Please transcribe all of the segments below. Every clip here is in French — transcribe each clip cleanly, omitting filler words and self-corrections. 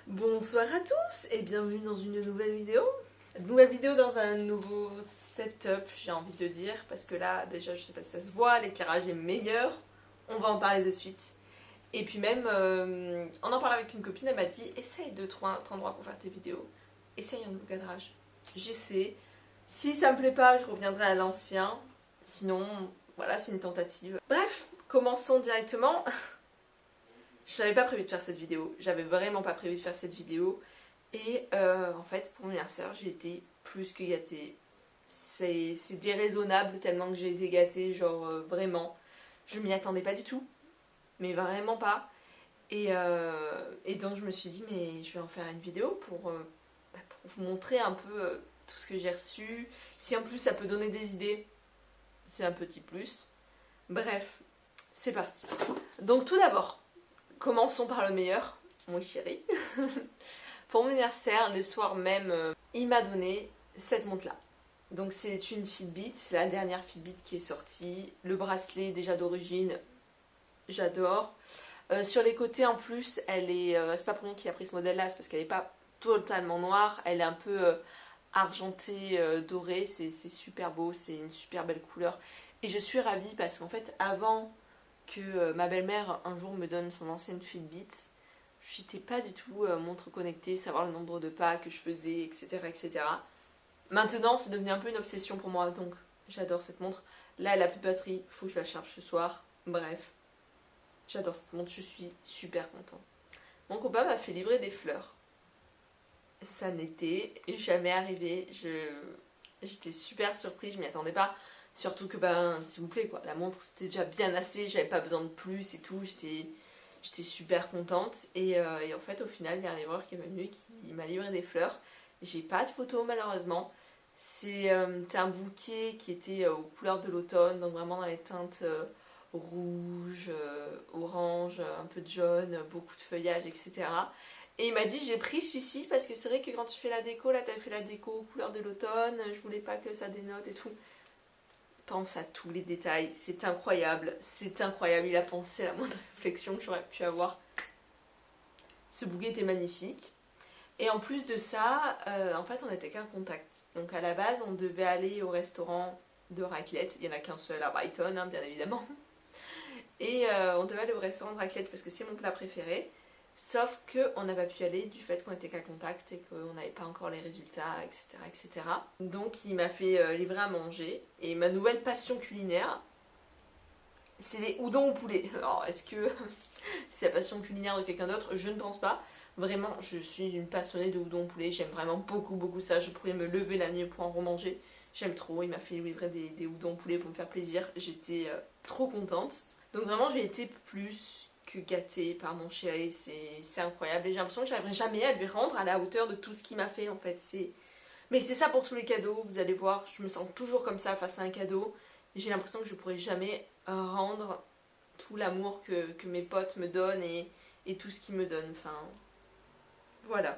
Bonsoir à tous et bienvenue dans une nouvelle vidéo. Nouvelle vidéo dans un nouveau setup, j'ai envie de dire, parce que là déjà je sais pas si ça se voit, l'éclairage est meilleur, on va en parler de suite. Et puis même, on en parlait avec une copine, elle m'a dit essaye de trouver un autre endroit pour faire tes vidéos, essaye un nouveau cadrage. J'essaie, si ça me plaît pas je reviendrai à l'ancien, sinon voilà c'est une tentative. Bref, commençons directement. Je n'avais pas prévu de faire cette vidéo, j'avais vraiment pas prévu de faire cette vidéo. Et en fait, pour mon anniversaire, j'ai été plus que gâtée. C'est déraisonnable tellement que j'ai été gâtée, genre vraiment. Je m'y attendais pas du tout, mais vraiment pas. Et donc je me suis dit, mais je vais en faire une vidéo pour vous montrer un peu tout ce que j'ai reçu. Si en plus ça peut donner des idées, c'est un petit plus. Bref, c'est parti. Donc tout d'abord, commençons par le meilleur, mon chéri. Pour mon anniversaire, le soir même, il m'a donné cette montre-là. Donc c'est une Fitbit, c'est la dernière Fitbit qui est sortie. Le bracelet déjà d'origine, j'adore. Sur les côtés en plus, elle est, c'est pas pour rien qu'il a pris ce modèle-là, c'est parce qu'elle n'est pas totalement noire, elle est un peu argentée, dorée, c'est super beau, c'est une super belle couleur. Et je suis ravie parce qu'en fait, avant que ma belle-mère un jour me donne son ancienne Fitbit, je n'étais pas du tout montre connectée, savoir le nombre de pas que je faisais, etc. etc. Maintenant, c'est devenu un peu une obsession pour moi, donc j'adore cette montre. Là, elle a plus de batterie, faut que je la charge ce soir. Bref, j'adore cette montre, je suis super contente. Mon copain m'a fait livrer des fleurs. Ça n'était jamais arrivé, j'étais super surprise, je m'y attendais pas. Surtout que, s'il vous plaît, quoi, la montre c'était déjà bien assez, j'avais pas besoin de plus et tout, j'étais super contente. Et en fait, au final, il y a un livreur qui est venu, qui m'a livré des fleurs. J'ai pas de photos malheureusement. C'était un bouquet qui était aux couleurs de l'automne, donc vraiment dans les teintes rouge, orange, un peu de jaune, beaucoup de feuillage, etc. Et il m'a dit j'ai pris celui-ci parce que c'est vrai que quand tu fais la déco, là t'avais fait la déco aux couleurs de l'automne, je voulais pas que ça dénote et tout. Pense à tous les détails, c'est incroyable, il a pensé à la moindre réflexion que j'aurais pu avoir. Ce bouquet était magnifique. Et en plus de ça, en fait on n'était qu'un contact. Donc à la base on devait aller au restaurant de raclette, il n'y en a qu'un seul à Brighton hein, bien évidemment. Et on devait aller au restaurant de raclette parce que c'est mon plat préféré. Sauf qu'on n'a pas pu y aller du fait qu'on était qu'à contact et qu'on n'avait pas encore les résultats, etc. etc. Donc il m'a fait livrer à manger. Et ma nouvelle passion culinaire, c'est les udons au poulet. Alors est-ce que c'est la passion culinaire de quelqu'un d'autre? Je ne pense pas. Vraiment, je suis une passionnée de udons au poulet. J'aime vraiment beaucoup, beaucoup ça. Je pourrais me lever la nuit pour en remanger. J'aime trop. Il m'a fait livrer des udons au poulet pour me faire plaisir. J'étais trop contente. Donc vraiment, j'ai été plus que gâtée par mon chéri, c'est incroyable et j'ai l'impression que j'arriverai jamais à lui rendre à la hauteur de tout ce qu'il m'a fait en fait. Mais c'est ça pour tous les cadeaux, vous allez voir, je me sens toujours comme ça face à un cadeau. J'ai l'impression que je pourrai jamais rendre tout l'amour que mes potes me donnent et tout ce qu'ils me donnent, enfin voilà.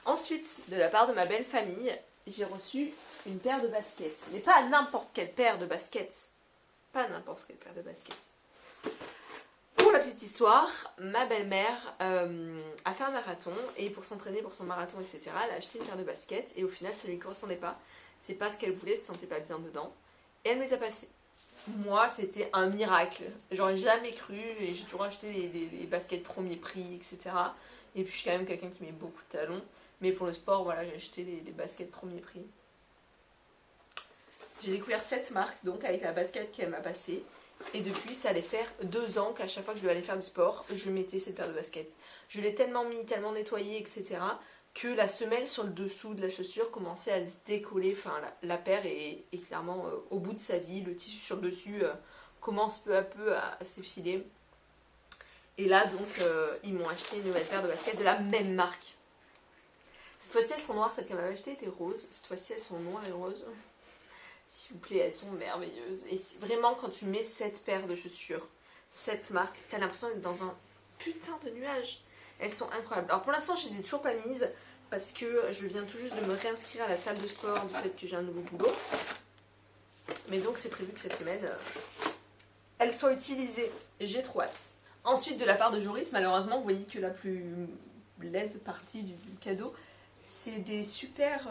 Ensuite, de la part de ma belle famille, j'ai reçu une paire de baskets, mais pas n'importe quelle paire de baskets, pas n'importe quelle paire de baskets. Pour la petite histoire, ma belle-mère a fait un marathon et pour s'entraîner pour son marathon, etc., elle a acheté une paire de baskets et au final ça ne lui correspondait pas. C'est pas ce qu'elle voulait, elle se sentait pas bien dedans et elle me les a passées. Moi, c'était un miracle. J'aurais jamais cru et j'ai toujours acheté des baskets premier prix, etc. Et puis je suis quand même quelqu'un qui met beaucoup de talons. Mais pour le sport, voilà, j'ai acheté des baskets premier prix. J'ai découvert cette marque donc avec la basket qu'elle m'a passée. Et depuis, ça allait faire 2 ans qu'à chaque fois que je devais aller faire du sport, je mettais cette paire de baskets. Je l'ai tellement mis, tellement nettoyée, etc. que la semelle sur le dessous de la chaussure commençait à se décoller. Enfin, la paire est clairement au bout de sa vie. Le tissu sur le dessus commence peu à peu à s'effiler. Et là, donc, ils m'ont acheté une nouvelle paire de baskets de la même marque. Cette fois-ci, elles sont noires. Celles qu'elle m'avait achetées étaient roses. Cette fois-ci, elles sont noires et roses. S'il vous plaît, elles sont merveilleuses. Et vraiment, quand tu mets cette paire de chaussures, cette marque, t'as l'impression d'être dans un putain de nuage. Elles sont incroyables. Alors pour l'instant, je les ai toujours pas mises parce que je viens tout juste de me réinscrire à la salle de sport du fait que j'ai un nouveau boulot. Mais donc, c'est prévu que cette semaine, elles soient utilisées. Et j'ai trop hâte. Ensuite, de la part de Joris, malheureusement, vous voyez que la plus lève partie du cadeau. C'est des super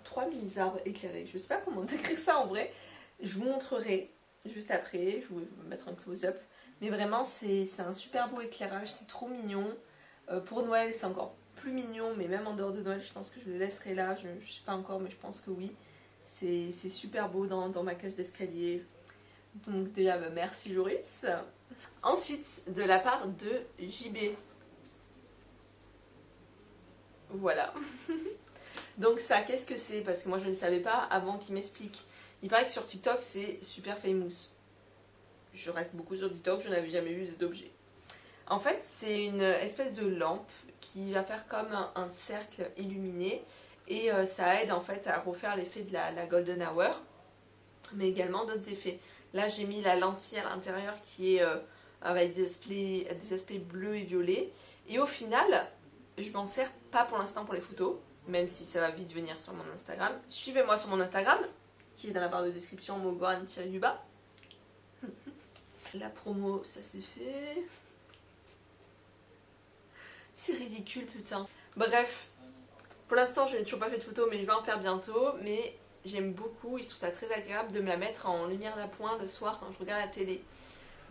3 mini arbres éclairés. Je sais pas comment décrire ça en vrai. Je vous montrerai juste après. Je vais vous mettre un close-up. Mais vraiment, c'est un super beau éclairage. C'est trop mignon. Pour Noël, c'est encore plus mignon. Mais même en dehors de Noël, je pense que je le laisserai là. Je ne sais pas encore, mais je pense que oui. C'est super beau dans ma cage d'escalier. Donc déjà, merci Joris. Ensuite, de la part de JB. Voilà. Donc ça, qu'est-ce que c'est? Parce que moi, je ne savais pas avant qu'il m'explique. Il paraît que sur TikTok, c'est super famous. Je reste beaucoup sur TikTok, je n'avais jamais vu cet objet. En fait, c'est une espèce de lampe qui va faire comme un cercle illuminé. Et ça aide en fait à refaire l'effet de la Golden Hour. Mais également d'autres effets. Là, j'ai mis la lentille à l'intérieur qui est avec des aspects bleus et violets. Et au final, je m'en sers pas pour l'instant pour les photos, même si ça va vite venir sur mon Instagram. Suivez-moi sur mon Instagram, qui est dans la barre de description, mogoran-du-bas. La promo, ça c'est fait. C'est ridicule, putain. Bref, pour l'instant, je n'ai toujours pas fait de photos, mais je vais en faire bientôt. Mais j'aime beaucoup, et je trouve ça très agréable de me la mettre en lumière d'appoint le soir quand je regarde la télé.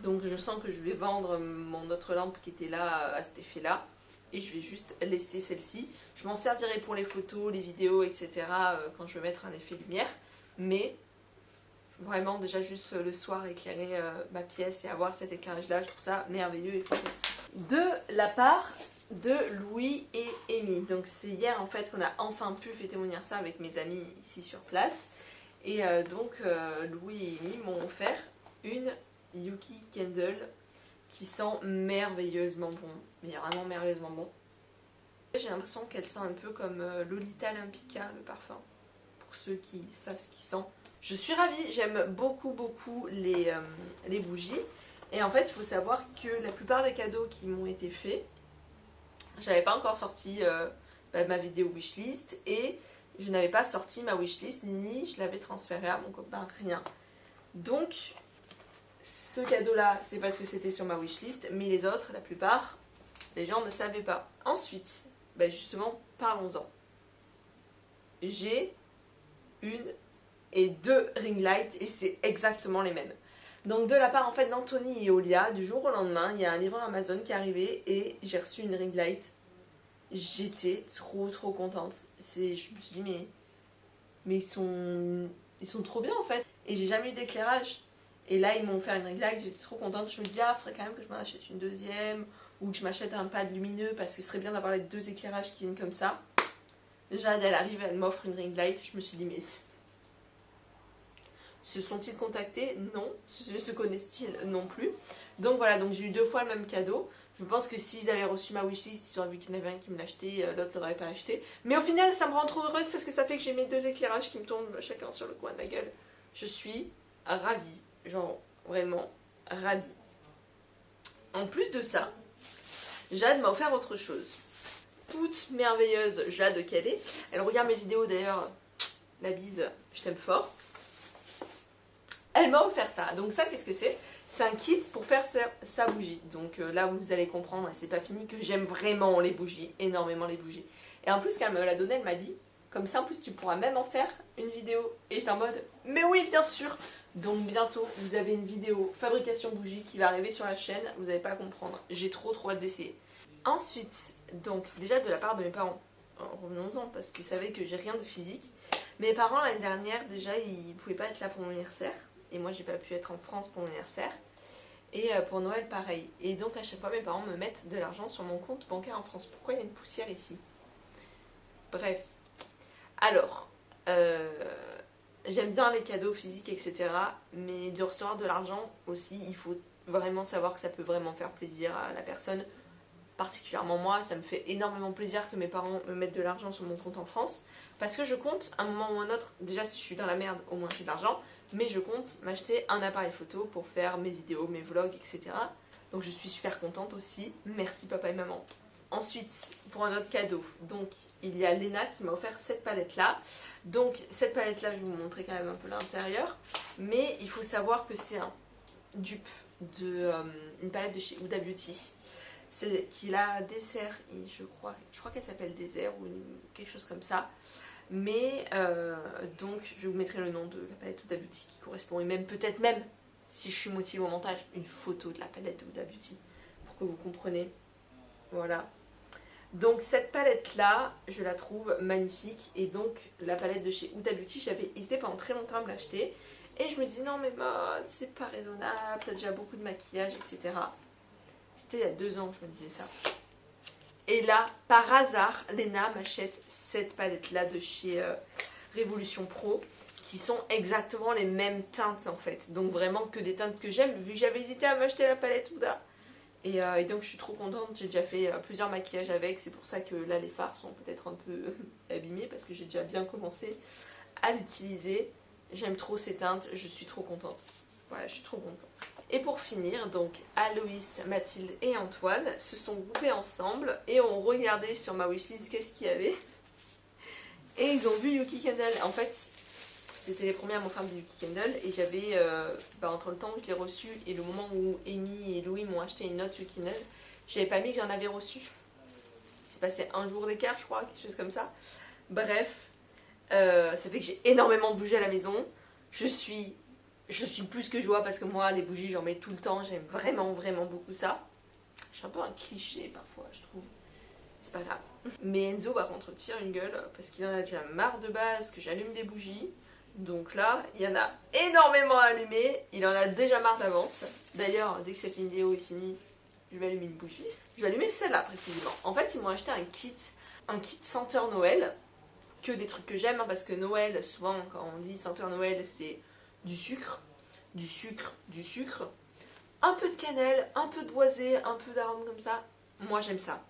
Donc je sens que je vais vendre mon autre lampe qui était là à cet effet-là. Et je vais juste laisser celle-ci. Je m'en servirai pour les photos, les vidéos, etc. Quand je veux mettre un effet lumière. Mais vraiment déjà juste le soir éclairer ma pièce et avoir cet éclairage-là, je trouve ça merveilleux et fantastique. De la part de Louis et Amy. Donc c'est hier en fait qu'on a enfin pu fêter mon anniversaire avec mes amis ici sur place. Et donc Louis et Amy m'ont offert une Yuki Candle qui sent merveilleusement bon, mais vraiment merveilleusement bon. J'ai l'impression qu'elle sent un peu comme Lolita Olympica, le parfum, pour ceux qui savent ce qu'il sent. Je suis ravie, j'aime beaucoup les bougies. Et en fait, il faut savoir que la plupart des cadeaux qui m'ont été faits, j'avais pas encore sorti ma vidéo wishlist et je n'avais pas sorti ma wishlist ni je l'avais transféré à mon copain, rien. Donc, ce cadeau-là, c'est parce que c'était sur ma wishlist, mais les autres, la plupart, les gens ne savaient pas. Ensuite, justement, parlons-en. J'ai une et 2 ring lights et c'est exactement les mêmes. Donc de la part en fait d'Anthony et Olia, du jour au lendemain, il y a un livreur Amazon qui est arrivé et j'ai reçu une ring light. J'étais trop contente. Je me suis dit mais ils sont trop bien en fait. Et j'ai jamais eu d'éclairage. Et là ils m'ont offert une ring light, j'étais trop contente. Je me dis faudrait quand même que je m'en achète une deuxième ou que je m'achète un pad lumineux parce que ce serait bien d'avoir les 2 éclairages qui viennent comme ça. Jade elle arrive, elle m'offre une ring light. Je me suis dit mais se sont-ils contactés? Non. Se connaissent-ils? Non plus. Donc voilà, donc j'ai eu 2 fois le même cadeau. Je pense que s'ils avaient reçu ma wishlist, ils auraient vu qu'il y en avait un qui me l'achetait, l'autre ne l'aurait pas acheté. Mais au final, ça me rend trop heureuse parce que ça fait que j'ai mes 2 éclairages qui me tombent chacun sur le coin de la gueule. Je suis ravie. Genre, vraiment ravie. En plus de ça, Jade m'a offert autre chose. Toute merveilleuse Jade qu'elle est. Elle regarde mes vidéos d'ailleurs. La bise, je t'aime fort. Elle m'a offert ça. Donc ça, qu'est-ce que c'est? C'est un kit pour faire sa bougie. Donc là, vous allez comprendre, et c'est pas fini, que j'aime vraiment les bougies, énormément les bougies. Et en plus, quand elle me l'a donné, elle m'a dit, comme ça, en plus, tu pourras même en faire une vidéo. Et j'étais en mode, mais oui, bien sûr. Donc bientôt, vous avez une vidéo fabrication bougie qui va arriver sur la chaîne. Vous n'allez pas comprendre. J'ai trop hâte d'essayer. Ensuite, donc déjà de la part de mes parents, revenons-en, parce qu'ils savaient que j'ai rien de physique. Mes parents, l'année dernière, déjà, ils pouvaient pas être là pour mon anniversaire. Et moi, j'ai pas pu être en France pour mon anniversaire. Et pour Noël, pareil. Et donc, à chaque fois, mes parents me mettent de l'argent sur mon compte bancaire en France. Pourquoi il y a une poussière ici? Bref. Alors, j'aime bien les cadeaux physiques, etc. Mais de recevoir de l'argent aussi, il faut vraiment savoir que ça peut vraiment faire plaisir à la personne. Particulièrement moi, ça me fait énormément plaisir que mes parents me mettent de l'argent sur mon compte en France. Parce que je compte, à un moment ou à un autre, déjà si je suis dans la merde, au moins j'ai de l'argent. Mais je compte m'acheter un appareil photo pour faire mes vidéos, mes vlogs, etc. Donc je suis super contente aussi. Merci papa et maman. Ensuite, pour un autre cadeau, donc il y a Léna qui m'a offert cette palette-là. Donc cette palette-là, je vais vous montrer quand même un peu l'intérieur. Mais il faut savoir que c'est un dupe d'une palette de chez Huda Beauty. qui a dessert, et je crois qu'elle s'appelle Désert ou quelque chose comme ça. Mais donc je vous mettrai le nom de la palette Huda Beauty qui correspond, et même peut-être même, si je suis motivée au montage, une photo de la palette Huda Beauty pour que vous compreniez. Voilà. Donc cette palette là, je la trouve magnifique, et donc la palette de chez Huda Beauty, j'avais hésité pendant très longtemps à me l'acheter, et je me dis non mais mode, c'est pas raisonnable, t'as déjà beaucoup de maquillage, etc. C'était il y a 2 ans que je me disais ça. Et là, par hasard, Léna m'achète cette palette-là de chez Révolution Pro, qui sont exactement les mêmes teintes en fait. Donc vraiment que des teintes que j'aime, vu que j'avais hésité à m'acheter la palette Huda. Et donc je suis trop contente, j'ai déjà fait plusieurs maquillages avec, c'est pour ça que là les fards sont peut-être un peu abîmés, parce que j'ai déjà bien commencé à l'utiliser. J'aime trop ces teintes, je suis trop contente. Voilà, je suis trop contente. Et pour finir, donc Aloïs, Mathilde et Antoine se sont groupés ensemble et ont regardé sur ma wishlist qu'est-ce qu'il y avait. Et ils ont vu Yuki Candle. En fait, c'était les premiers à m'offrir du Yuki Candle, et j'avais, entre le temps où je l'ai reçu et le moment où Amy et Louis m'ont acheté une autre Yuki Candle, j'avais pas mis que j'en avais reçu. C'est passé un jour d'écart, je crois, quelque chose comme ça. Bref, ça fait que j'ai énormément bougé à la maison. Je suis plus que joie, parce que moi les bougies j'en mets tout le temps, j'aime vraiment beaucoup ça. Je suis un peu un cliché parfois, je trouve. C'est pas grave. Mais Enzo par contre tire une gueule parce qu'il en a déjà marre de base que j'allume des bougies. Donc là, il y en a énormément à allumer, il en a déjà marre d'avance. D'ailleurs, dès que cette vidéo est finie, je vais allumer une bougie. Je vais allumer celle-là précisément. En fait, ils m'ont acheté un kit senteur Noël, que des trucs que j'aime, hein, parce que Noël, souvent quand on dit senteur Noël, c'est du sucre, un peu de cannelle, un peu de boisé, un peu d'arôme comme ça. Moi j'aime ça.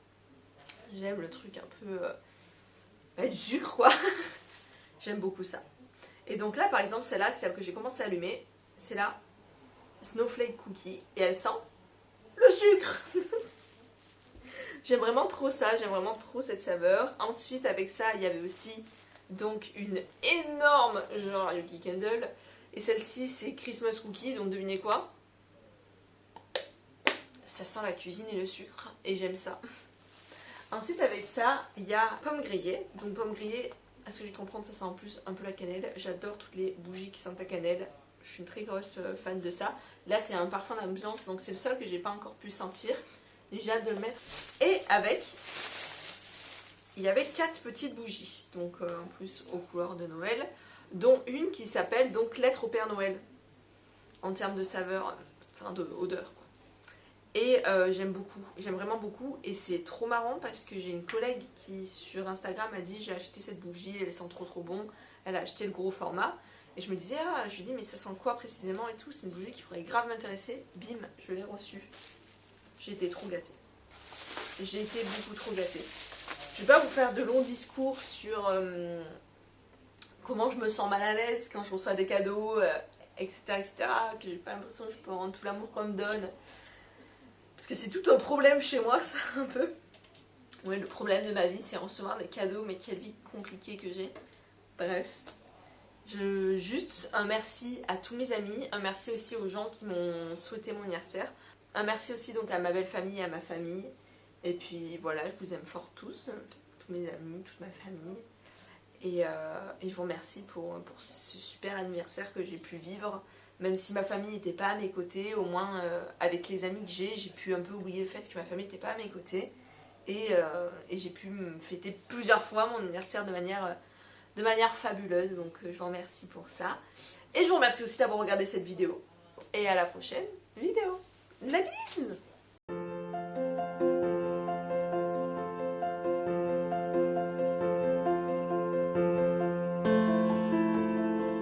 J'aime le truc un peu du sucre quoi. J'aime beaucoup ça. Et donc là par exemple, celle-là, c'est celle que j'ai commencé à allumer. C'est la Snowflake Cookie, et elle sent le sucre. J'aime vraiment trop ça, j'aime vraiment trop cette saveur. Ensuite avec ça, il y avait aussi donc une énorme genre Yuki Candle. Et celle-ci c'est Christmas Cookie, donc devinez quoi? Ça sent la cuisine et le sucre, et j'aime ça. Ensuite avec ça, il y a pomme grillée. Donc pomme grillée, à ce que j'ai comprendre, ça sent en plus un peu la cannelle. J'adore toutes les bougies qui sentent la cannelle. Je suis une très grosse fan de ça. Là c'est un parfum d'ambiance, donc c'est le seul que j'ai pas encore pu sentir. J'ai hâte de le mettre. Et avec, il y avait 4 petites bougies, donc en plus aux couleurs de Noël, dont une qui s'appelle donc Lettre au Père Noël, en termes de saveur, enfin d'odeur quoi. Et j'aime vraiment beaucoup, et c'est trop marrant parce que j'ai une collègue qui sur Instagram a dit j'ai acheté cette bougie, elle sent trop bon, elle a acheté le gros format, et je me disais je lui dis mais ça sent quoi précisément et tout, c'est une bougie qui pourrait grave m'intéresser, bim, je l'ai reçue. J'ai été trop gâtée. J'ai été beaucoup trop gâtée. Je vais pas vous faire de longs discours sur comment je me sens mal à l'aise quand je reçois des cadeaux, etc., que j'ai pas l'impression que je peux rendre tout l'amour qu'on me donne. Parce que c'est tout un problème chez moi, ça, un peu. Ouais, le problème de ma vie, c'est recevoir des cadeaux, mais quelle vie compliquée que j'ai. Bref. Juste un merci à tous mes amis, un merci aussi aux gens qui m'ont souhaité mon anniversaire. Un merci aussi donc à ma belle famille et à ma famille. Et puis voilà, je vous aime fort tous mes amis, toute ma famille. Et je vous remercie pour ce super anniversaire que j'ai pu vivre. Même si ma famille n'était pas à mes côtés, au moins avec les amis que j'ai pu un peu oublier le fait que ma famille n'était pas à mes côtés. Et j'ai pu me fêter plusieurs fois mon anniversaire de manière fabuleuse. Donc je vous remercie pour ça. Et je vous remercie aussi d'avoir regardé cette vidéo. Et à la prochaine vidéo. La bise!